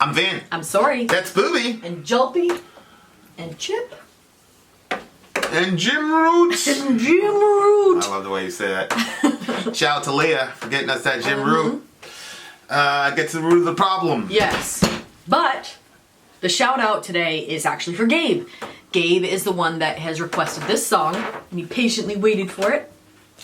I'm Vin. I'm Sori. That's Booby. And Julpy. And Chip. And Jim Root. And Jim Root. I love the way you say that. Shout out to Leah for getting us that Jim Root. Get to the root of the problem. Yes. But the shout out today is actually for Gabe. Gabe is the one that has requested this song, and he patiently waited for it.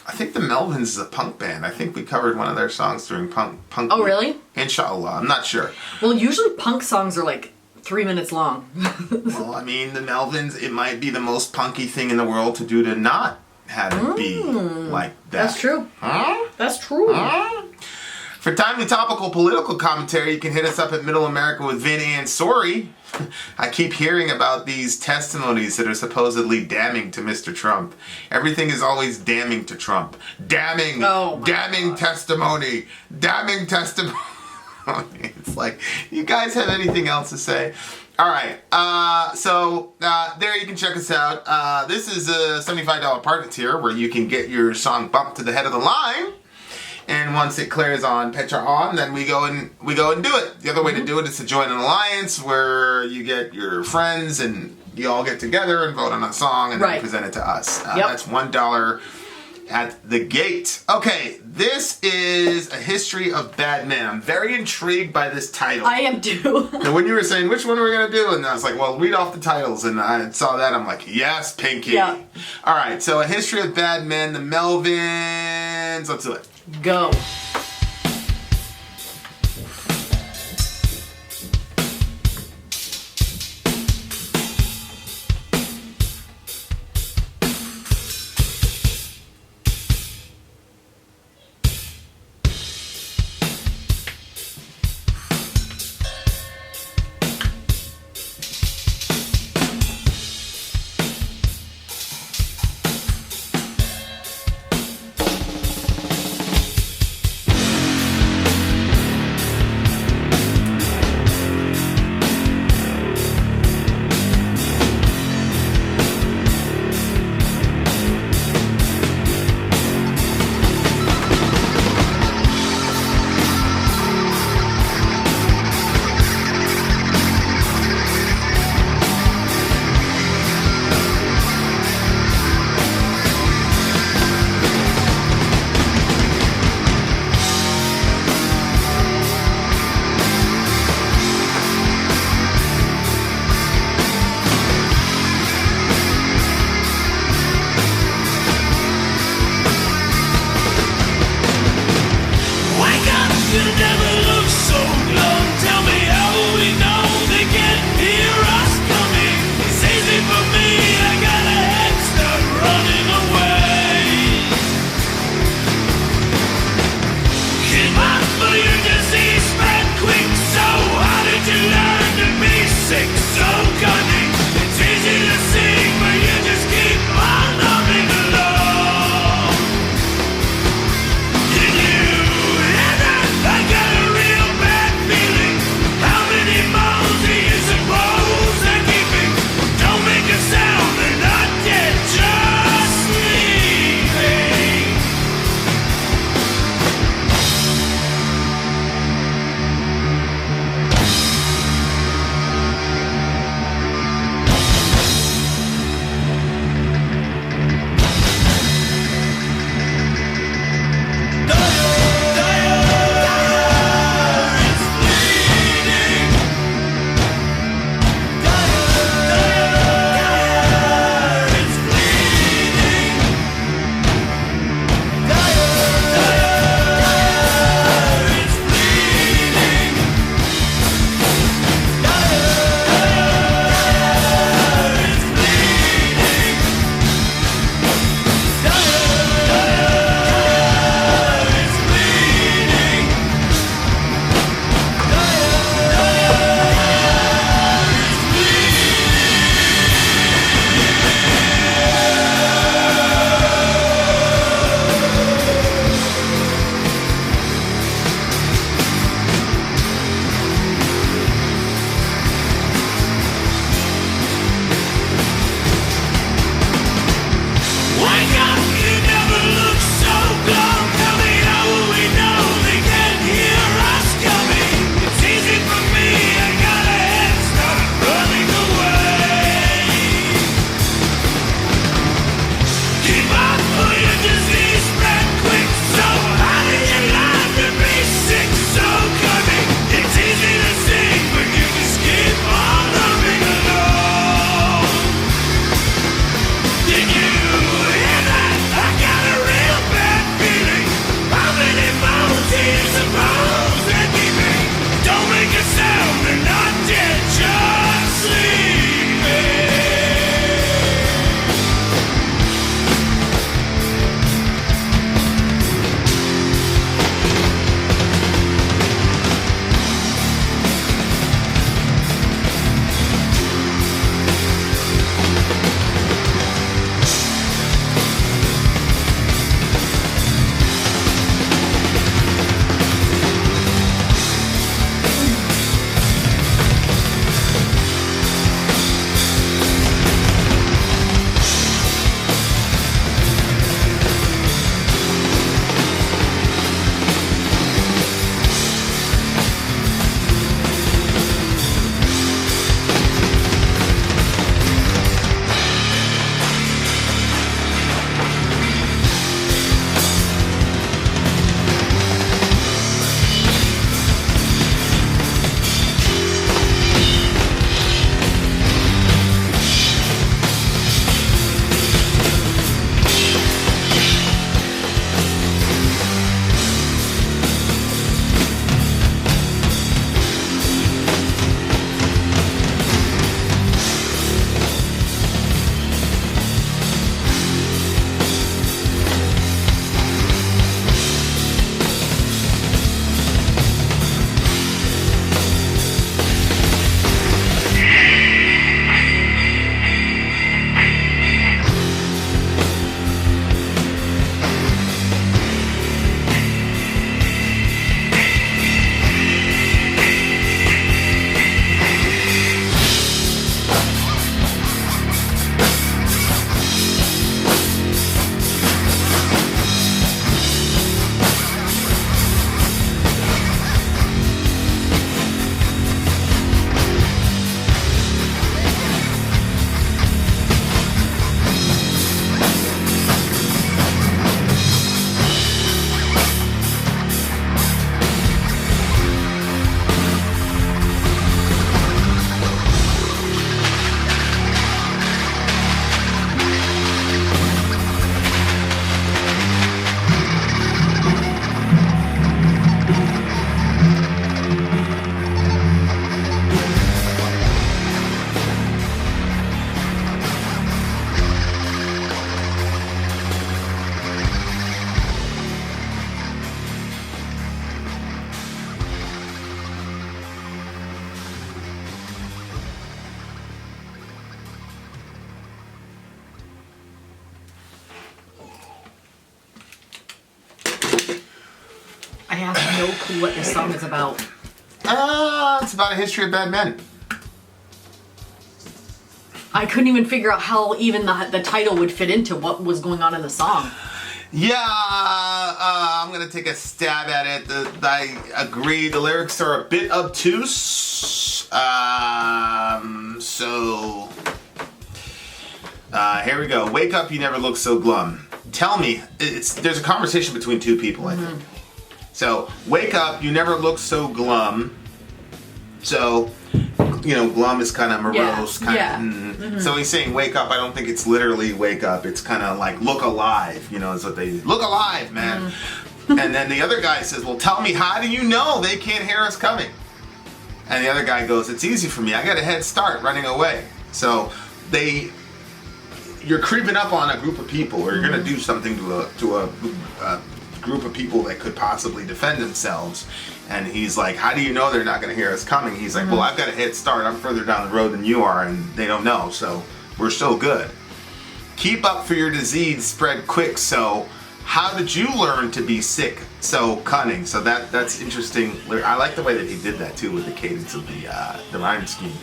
I think the Melvins is a punk band. I think we covered one of their songs during punk. Oh, week. really? Inshallah. I'm not sure. Well, usually punk songs are like 3 minutes long. Well, I mean, the Melvins, it might be the most punky thing in the world to do to not have it be like that. That's true. Huh? That's true. Huh? For timely topical political commentary, you can hit us up at Middle America with Vin and Sori. I keep hearing about these testimonies that are supposedly damning to Mr. Trump. Everything is always damning to Trump. Damning. Oh my damning God. Testimony. Damning testimony. It's like, you guys have anything else to say? Alright, so there you can check us out. This is a $75 partner tier where you can get your song bumped to the head of the line. And once it clears on Petra On, then we go and do it. The other way to do it is to join an alliance where you get your friends and you all get together and vote on a song and then present it to us. That's $1 at the gate. Okay, this is a history of bad men. I'm very intrigued by this title. I am too. And when you were saying, which one are we going to do? And I was like, well, read off the titles. And I saw that. I'm like, yes, Pinky. Yeah. All right, so a history of bad men, the Melvins. Let's do it. Go. have no clue what this song is about. It's about a history of bad men. I couldn't even figure out how even the title would fit into what was going on in the song. Yeah, I'm gonna take a stab at it. I agree. The lyrics are a bit obtuse. Here we go. Wake up, you never look so glum. Tell me, there's a conversation between two people, I think. So, wake up, you never look so glum. So, glum is kind of morose, So he's saying wake up. I don't think it's literally wake up. It's kind of like look alive, is what they look alive, man. And then the other guy says, well, tell me, how do you know they can't hear us coming? And the other guy goes, it's easy for me. I got a head start running away. So you're creeping up on a group of people, or you're going to do something to a group of people that could possibly defend themselves. And he's like, how do you know they're not going to hear us coming? He's like, well, I've got a head start. I'm further down the road than you are, and they don't know, so we're still good. Keep up for your disease, spread quick, so how did you learn to be sick so cunning? So that's interesting. I like the way that he did that, too, with the cadence of the rhyme scheme.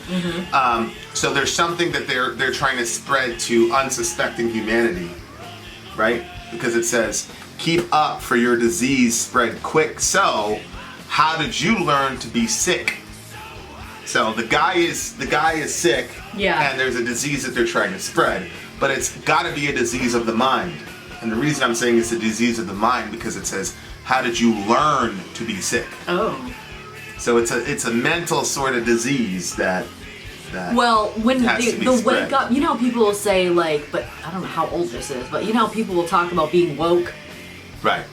So there's something that they're trying to spread to unsuspecting humanity, right? Because it says, keep up for your disease, spread quick, so how did you learn to be sick? So the guy is sick, and there's a disease that they're trying to spread, but it's got to be a disease of the mind. And the reason I'm saying it's a disease of the mind because it says, how did you learn to be sick? Oh. So it's a mental sort of disease that well, when the spread. wake up, people will say but I don't know how old this is, but people will talk about being woke. Right.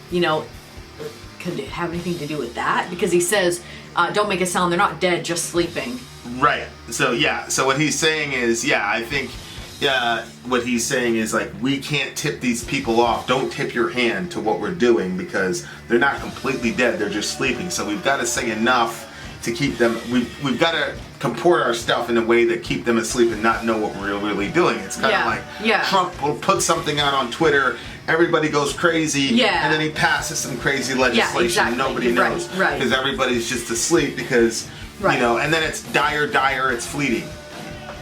Could it have anything to do with that? Because he says, don't make a sound, they're not dead, just sleeping. Right. So what he's saying is, I think what he's saying is we can't tip these people off. Don't tip your hand to what we're doing because they're not completely dead, they're just sleeping. So we've got to say enough to keep them, we've got to comport our stuff in a way that keep them asleep and not know what we're really doing. It's kind of like Trump will put something out on Twitter, everybody goes crazy, and then he passes some crazy legislation and nobody knows because everybody's just asleep because, and then it's dire, it's fleeting.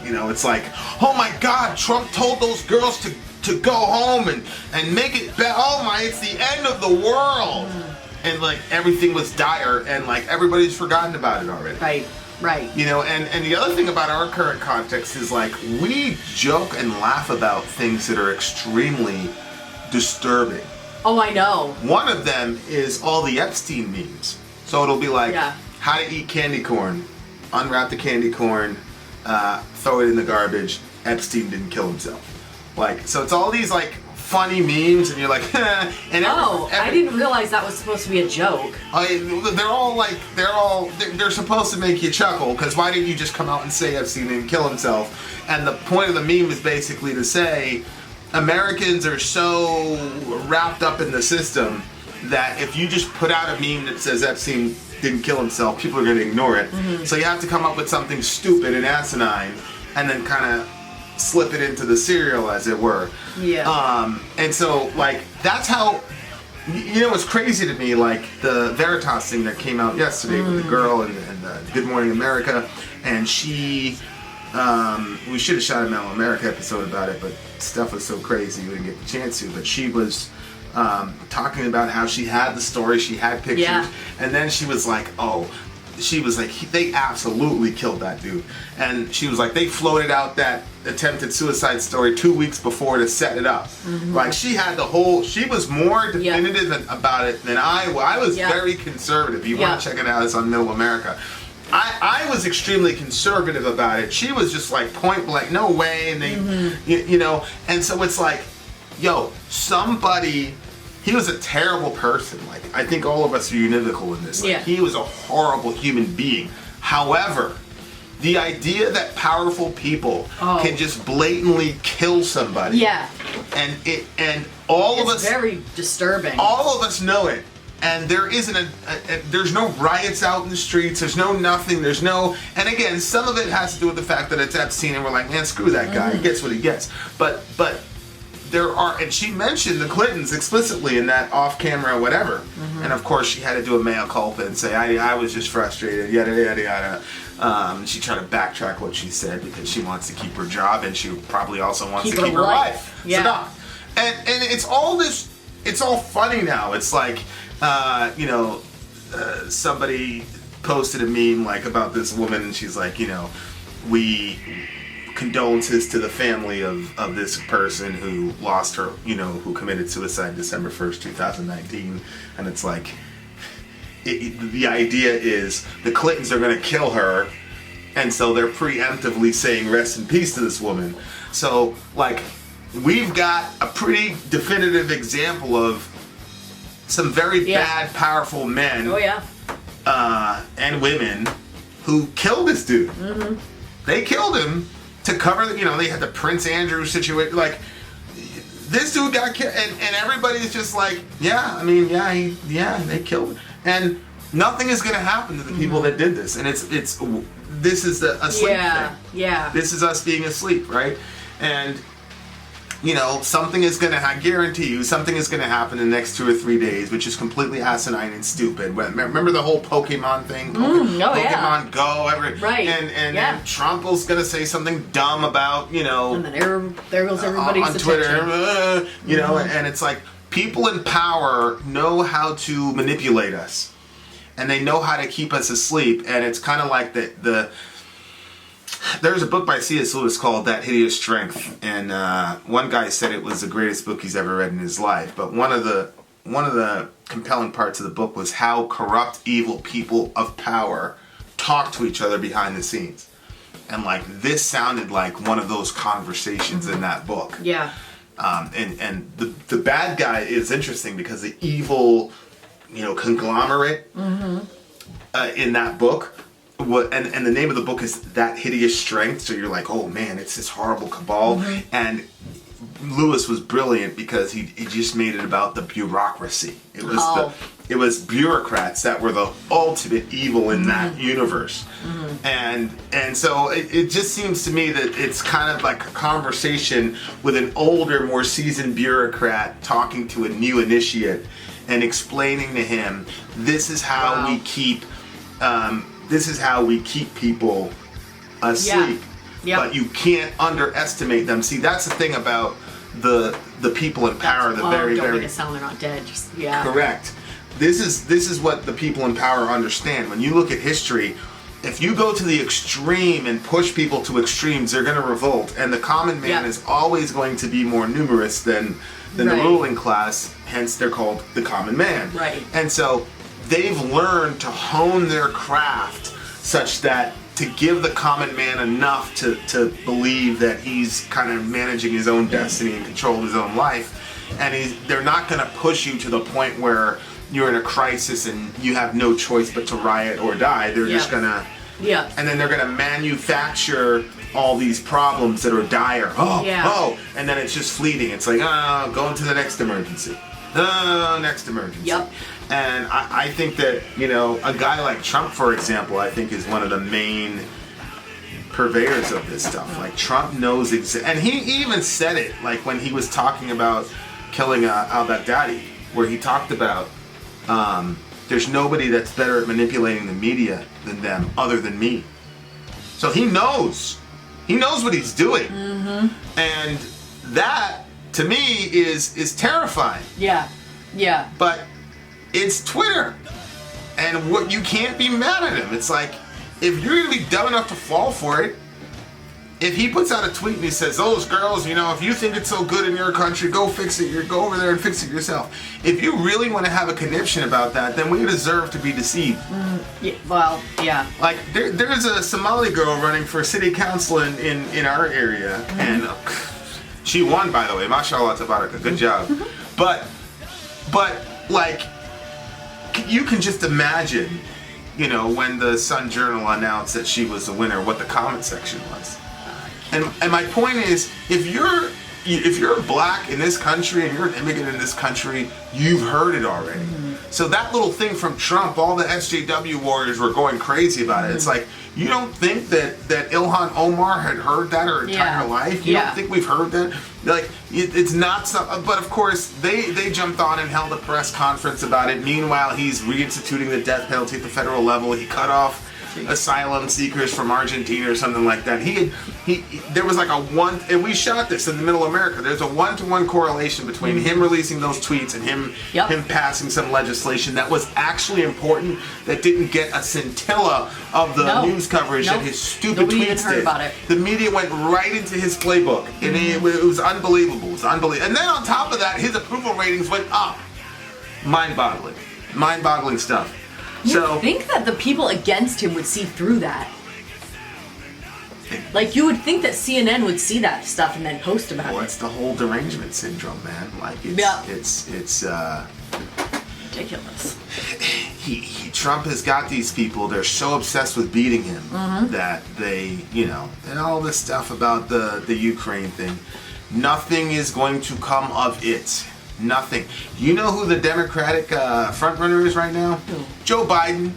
It's like, oh my God, Trump told those girls to go home and make it better. Oh my, it's the end of the world. And everything was dire and everybody's forgotten about it already. Right. And the other thing about our current context is we joke and laugh about things that are extremely disturbing. Oh, I know. One of them is all the Epstein memes. So it'll be how to eat candy corn, unwrap the candy corn, throw it in the garbage, Epstein didn't kill himself. So it's all these funny memes and you're like, and I didn't realize that was supposed to be a joke. They're supposed to make you chuckle because why didn't you just come out and say Epstein didn't kill himself? And the point of the meme is basically to say Americans are so wrapped up in the system that if you just put out a meme that says Epstein didn't kill himself, people are going to ignore it. So you have to come up with something stupid and asinine and then kind of slip it into the cereal, as it were. And so that's how, it's crazy to me, the Veritas thing that came out yesterday with the girl and Good Morning America, and she we should have shot a Mellow America episode about it, but stuff was so crazy we didn't get the chance to. But she was talking about how she had the story, she had pictures, and then she was like, they absolutely killed that dude. And she was like, they floated out that attempted suicide story 2 weeks before to set it up. She had she was more definitive about it than I was very conservative. You want to check it out, it's on Middle America. I was extremely conservative about it. She was just point blank, no way. And they, and so it's somebody, he was a terrible person. I think all of us are univocal in this. He was a horrible human being. However, the idea that powerful people can just blatantly kill somebody. And all of us, it's very disturbing. All of us know it. And there isn't there's no riots out in the streets, there's no nothing, and again, some of it has to do with the fact that it's Epstein and we're like, man, screw that guy, he gets what he gets. But there are, and she mentioned the Clintons explicitly in that off-camera whatever. And of course, she had to do a mea culpa and say, I was just frustrated, yada, yada, yada. She tried to backtrack what she said because she wants to keep her job, and she probably also wants to keep her life. Yeah. So, no. And it's all this, it's all funny now. It's like, somebody posted a meme like about this woman, and she's like, we condolences to the family of this person who lost her, who committed suicide December 1st, 2019. And it's like, the idea is the Clintons are going to kill her, and so they're preemptively saying rest in peace to this woman. So, like, we've got a pretty definitive example of some very bad, powerful men and women who killed this dude. Mm-hmm. They killed him to cover, they had the Prince Andrew situation. Like, this dude got killed, and everybody's just like, they killed him. And nothing is going to happen to the people that did this. And this is a sleep thing. Yeah. This is us being asleep, right? And, something is going to, I guarantee you, something is going to happen in the next 2 or 3 days, which is completely asinine and stupid. Remember the whole Pokemon thing? Pokemon Go, right. And Trump was going to say something dumb about, and then there goes everybody's on Twitter, and it's like, people in power know how to manipulate us, and they know how to keep us asleep. And it's kind of like there's a book by C.S. Lewis called That Hideous Strength, and one guy said it was the greatest book he's ever read in his life. But one of the compelling parts of the book was how corrupt, evil people of power talk to each other behind the scenes. And like, this sounded like one of those conversations in that book. Yeah. And the bad guy is interesting because the evil, conglomerate in that book. And the name of the book is That Hideous Strength. So you're like, oh man, it's this horrible cabal. And Lewis was brilliant because he just made it about the bureaucracy. It was bureaucrats that were the ultimate evil in that universe. And so it just seems to me that it's kind of like a conversation with an older, more seasoned bureaucrat talking to a new initiate and explaining to him, this is how we keep people asleep. Yeah. But you can't underestimate them. See, that's the thing about the people in power. Don't make it sound they're not dead. Correct. This is what the people in power understand. When you look at history, if you go to the extreme and push people to extremes, they're going to revolt. And the common man is always going to be more numerous than the ruling class. Hence, they're called the common man. Right. And so they've learned to hone their craft such that to give the common man enough to believe that he's kind of managing his own destiny and control of his own life. And they're not going to push you to the point where you're in a crisis and you have no choice but to riot or die. They're just going to... Yeah. And then they're going to manufacture all these problems that are dire. And then it's just fleeting. It's like, go into the next emergency. Next emergency. Yep. And I think that, a guy like Trump, for example, I think is one of the main purveyors of this stuff. Like, Trump knows and he even said it, like when he was talking about killing al-Baghdadi, where he talked about there's nobody that's better at manipulating the media than them other than me. So he knows what he's doing. And that, to me, is terrifying. Yeah. But it's Twitter, and what, you can't be mad at him. It's like, if you're gonna be dumb enough to fall for it, if he puts out a tweet and he says, those girls, if you think it's so good in your country, go fix it. Go over there and fix it yourself. If you really want to have a conniption about that, then we deserve to be deceived. Like, there's a Somali girl running for city council in our area, and she won, by the way. Mashallah tabaraka, good job. But like, you can just imagine, when the Sun Journal announced that she was the winner, what the comment section was. And my point is, if you're black in this country and you're an immigrant in this country, you've heard it already. So that little thing from Trump, all the SJW warriors were going crazy about it. It's like, you don't think that Ilhan Omar had heard that her entire life? You don't think we've heard that? Like, it's not something. But of course, they jumped on and held a press conference about it. Meanwhile, he's reinstituting the death penalty at the federal level. He cut off asylum seekers from Argentina or something like that. There was like and we shot this in the middle of America. There's a 1-to-1 correlation between him releasing those tweets and him passing some legislation that was actually important, that didn't get a scintilla of the news coverage that his stupid tweets did. About it. The media went right into his playbook, and it was unbelievable. It was unbelievable. And then on top of that, his approval ratings went up. Mind-boggling stuff. You think that the people against him would see through that? Like, you would think that CNN would see that stuff and then post about it. Well, it's the whole derangement syndrome, man. Like, it's ridiculous. Trump has got these people, they're so obsessed with beating him that they, and all this stuff about the Ukraine thing, nothing is going to come of it. Nothing. You know who the Democratic frontrunner is right now? Who? Joe Biden.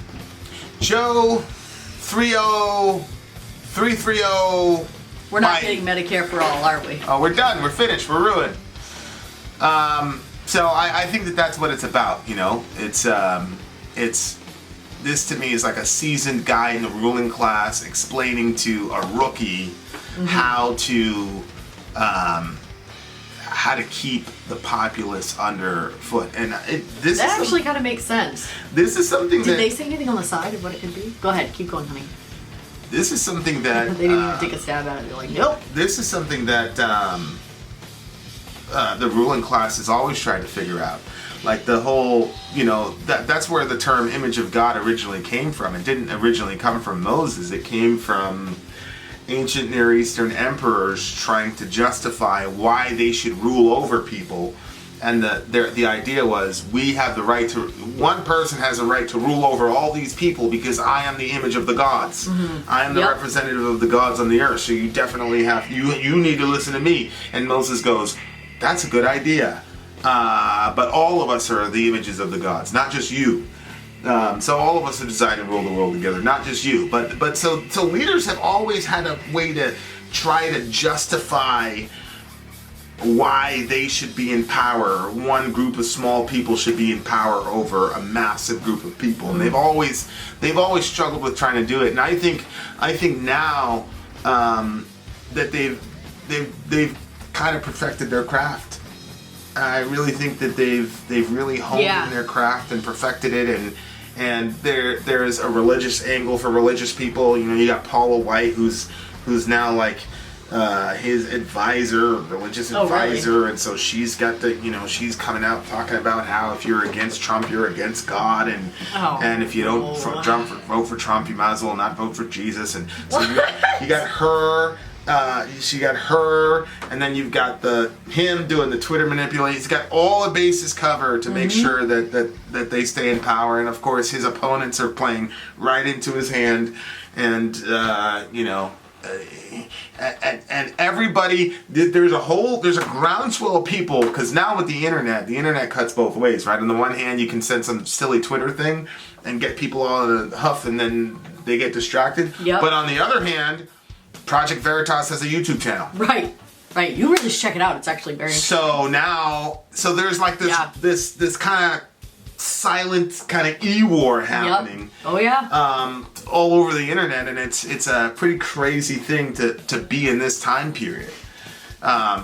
Joe 330. We're not getting Medicare for all, are we? Oh, we're done. We're finished. We're ruined. So I think that's what it's about. It's this to me is like a seasoned guy in the ruling class explaining to a rookie how to keep the populace underfoot, and this actually kind of makes sense. This is something. Did they say anything on the side of what it could be? Go ahead, keep going, honey. This is something that they didn't even take a stab at it. They're like, nope. This is something that the ruling class has always tried to figure out. Like the whole, that's where the term image of God originally came from. It didn't originally come from Moses. It came from ancient Near Eastern emperors trying to justify why they should rule over people. And the idea was, we have the right to, one person has a right to rule over all these people because I am the image of the gods. I am the representative of the gods on the earth. So you definitely you need to listen to me. And Moses goes, that's a good idea. But all of us are the images of the gods, not just you. So all of us have decided to rule the world together, not just you. But so leaders have always had a way to try to justify why they should be in power. One group of small people should be in power over a massive group of people, and they've always struggled with trying to do it. And I think now that they've kind of perfected their craft. I really think that they've really honed in their craft and perfected it, and there is a religious angle for religious people. You got Paula White, who's now like his religious advisor, really? And so she's got she's coming out talking about how if you're against Trump, you're against God, and if you don't vote for Trump, you might as well not vote for Jesus. And so you got her. She got her, and then you've got him doing the Twitter manipulation. He's got all the bases covered to make sure that they stay in power, and of course his opponents are playing right into his hand, and and everybody, there's a groundswell of people, because now with the internet cuts both ways, right? On the one hand, you can send some silly Twitter thing and get people all in a huff, and then they get distracted. But on the other hand, Project Veritas has a YouTube channel. Right. You really should check it out. It's actually very interesting. So there's like this kind of silent kind of e-war happening. Oh yeah. All over the internet, and it's a pretty crazy thing to be in this time period.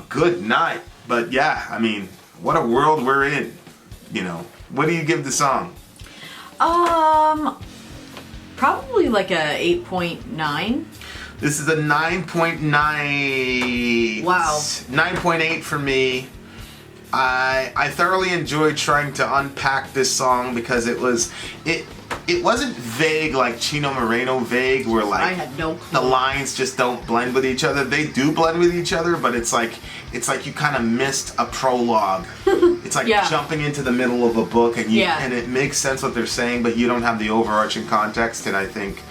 Good night. But yeah, I mean, what a world we're in. What do you give the song? Probably like a 8.9. This is a 9.9. Wow. 9.8 for me. I thoroughly enjoyed trying to unpack this song because it wasn't vague like Chino Moreno vague, where like I had no clue. The lines just don't blend with each other. They do blend with each other, but it's like you kind of missed a prologue. It's like jumping into the middle of a book, and and it makes sense what they're saying, but you don't have the overarching context. And I think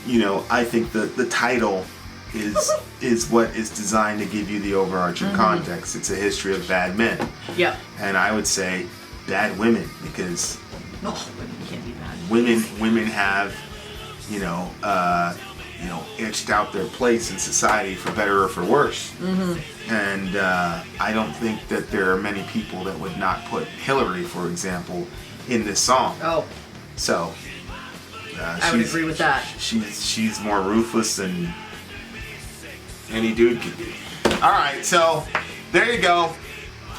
the title is what is designed to give you the overarching context. It's a history of bad men. Yeah. And I would say bad women, because Oh, women can't be bad. women have, etched out their place in society for better or for worse. And I don't think that there are many people that would not put Hillary, for example, in this song. Oh, So I would agree with that. She's more ruthless than any dude could be. All right, so there you go.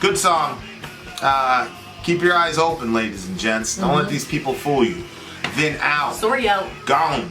Good song. Keep your eyes open, ladies and gents. Don't let these people fool you. Vin out. Sori out. Gone.